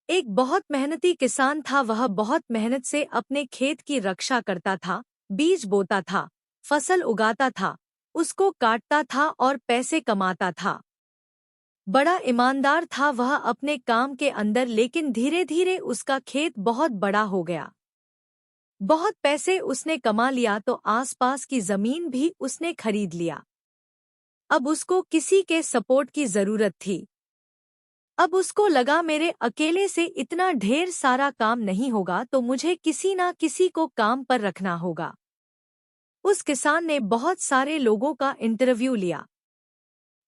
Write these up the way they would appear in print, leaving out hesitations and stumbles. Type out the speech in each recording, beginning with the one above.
एक बहुत मेहनती किसान था। वह बहुत मेहनत से अपने खेत की रक्षा करता था, बीज बोता था, फसल उगाता था, उसको काटता था और पैसे कमाता था। बड़ा ईमानदार था वह अपने काम के अंदर, लेकिन धीरे धीरे उसका खेत बहुत बड़ा हो गया। बहुत पैसे उसने कमा लिया तो आसपास की जमीन भी उसने खरीद लिया। अब उसको किसी के सपोर्ट की जरूरत थी। अब उसको लगा मेरे अकेले से इतना ढेर सारा काम नहीं होगा, तो मुझे किसी ना किसी को काम पर रखना होगा। उस किसान ने बहुत सारे लोगों का इंटरव्यू लिया।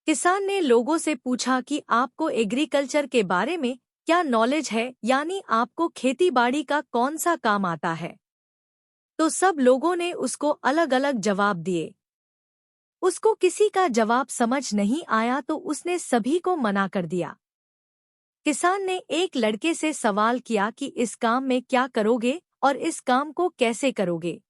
किसान ने लोगों से पूछा कि आपको एग्रीकल्चर के बारे में क्या नॉलेज है, यानी आपको खेती बाड़ी का कौन सा काम आता है। तो सब लोगों ने उसको अलग अलग जवाब दिए। उसको किसी का जवाब समझ नहीं आया तो उसने सभी को मना कर दिया। किसान ने एक लड़के से सवाल किया कि इस काम में क्या करोगे और इस काम को कैसे करोगे।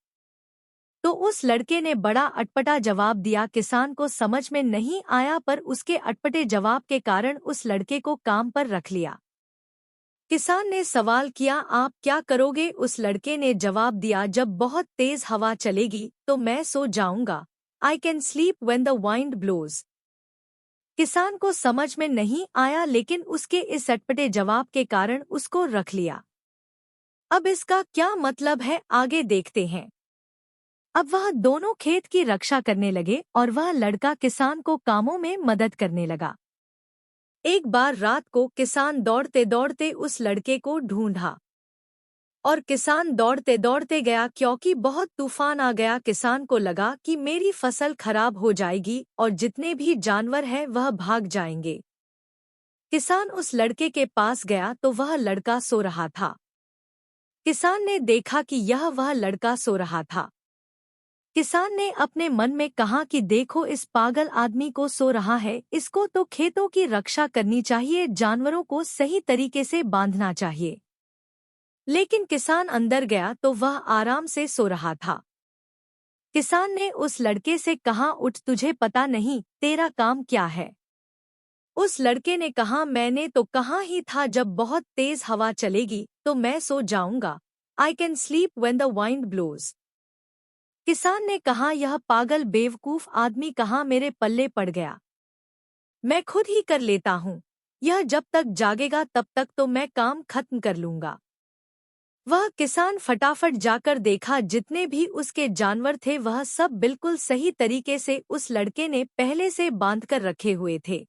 तो उस लड़के ने बड़ा अटपटा जवाब दिया। किसान को समझ में नहीं आया, पर उसके अटपटे जवाब के कारण उस लड़के को काम पर रख लिया। किसान ने सवाल किया, आप क्या करोगे? उस लड़के ने जवाब दिया, जब बहुत तेज हवा चलेगी तो मैं सो जाऊंगा। I can sleep when the wind blows. किसान को समझ में नहीं आया, लेकिन उसके इस अटपटे जवाब के कारण उसको रख लिया। अब इसका क्या मतलब है, आगे देखते हैं। अब वह दोनों खेत की रक्षा करने लगे और वह लड़का किसान को कामों में मदद करने लगा। एक बार रात को किसान दौड़ते दौड़ते उस लड़के को ढूंढा और किसान दौड़ते दौड़ते गया, क्योंकि बहुत तूफान आ गया। किसान को लगा कि मेरी फसल खराब हो जाएगी और जितने भी जानवर हैं वह भाग जाएंगे। किसान उस लड़के के पास गया तो वह लड़का सो रहा था। किसान ने देखा कि यह वह लड़का सो रहा था। किसान ने अपने मन में कहा कि देखो, इस पागल आदमी को सो रहा है, इसको तो खेतों की रक्षा करनी चाहिए, जानवरों को सही तरीके से बांधना चाहिए। लेकिन किसान अंदर गया तो वह आराम से सो रहा था। किसान ने उस लड़के से कहा, उठ, तुझे पता नहीं तेरा काम क्या है? उस लड़के ने कहा, मैंने तो कहा ही था जब बहुत तेज हवा चलेगी तो मैं सो जाऊंगा। I can sleep when the wind blows. किसान ने कहा, यह पागल बेवकूफ आदमी कहाँ मेरे पल्ले पड़ गया। मैं खुद ही कर लेता हूँ। यह जब तक जागेगा तब तक तो मैं काम खत्म कर लूंगा। वह किसान फटाफट जाकर देखा, जितने भी उसके जानवर थे वह सब बिल्कुल सही तरीके से उस लड़के ने पहले से बांधकर रखे हुए थे।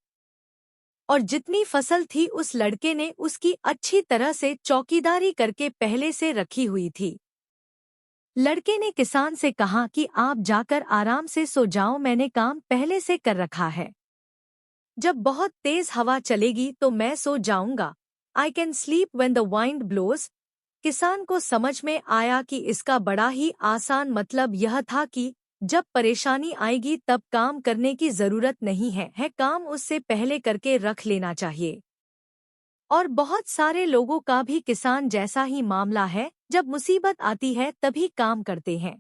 और जितनी फसल थी उस लड़के ने उसकी अच्छी तरह से चौकीदारी करके पहले से रखी हुई थी। लड़के ने किसान से कहा कि आप जाकर आराम से सो जाओ, मैंने काम पहले से कर रखा है। जब बहुत तेज हवा चलेगी तो मैं सो जाऊंगा। I can sleep when the wind blows. किसान को समझ में आया कि इसका बड़ा ही आसान मतलब यह था कि जब परेशानी आएगी तब काम करने की जरूरत नहीं है काम उससे पहले करके रख लेना चाहिए। और बहुत सारे लोगों का भी किसान जैसा ही मामला है, जब मुसीबत आती है तभी काम करते हैं।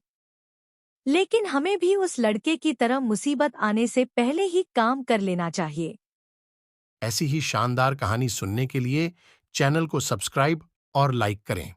लेकिन हमें भी उस लड़के की तरह मुसीबत आने से पहले ही काम कर लेना चाहिए। ऐसी ही शानदार कहानी सुनने के लिए चैनल को सब्सक्राइब और लाइक करें।